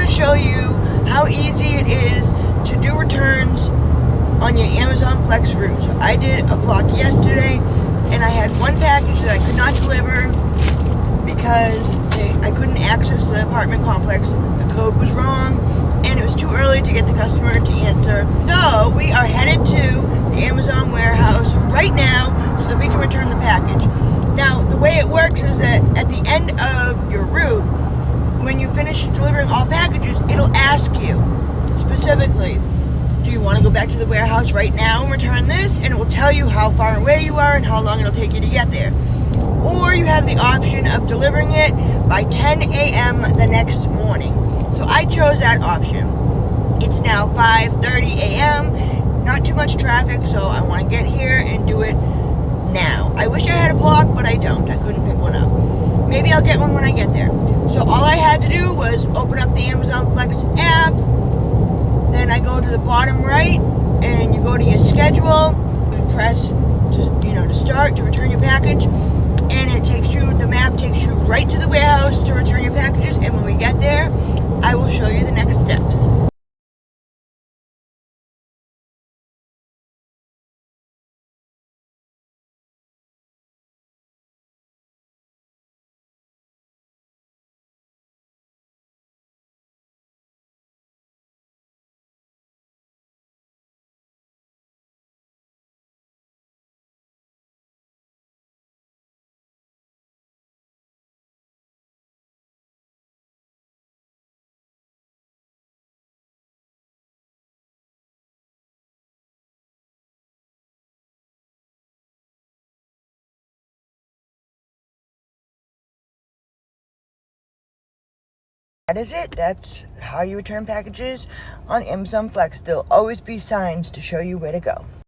to show you how easy it is to do returns on your Amazon Flex route. So I did a block yesterday, and I had one package that I could not deliver because I couldn't access the apartment complex. The code was wrong, and it was too early to get the customer to answer. So we are headed to the Amazon warehouse right now so that we can return the package. Now, the way it works is that at the end of your route, when you finish delivering all packages, it'll ask you specifically, do you want to go back to the warehouse right now and return this? And it will tell you how far away you are and how long it'll take you to get there. Or you have the option of delivering it by 10 a.m. the next morning. So I chose that option. It's now 5:30 a.m., not too much traffic, so I want to get here and do it now. I wish I had a block, but I don't. I couldn't pick one up. Maybe I'll get one when I get there. So all I had to do was open up the Amazon Flex app. Then I go to the bottom right, and you go to your schedule. You press to start to return your package, and the map takes you right to the warehouse to return your packages. And when we get there, I will show you the next steps. That is it. That's how you return packages on Amazon Flex. There'll always be signs to show you where to go.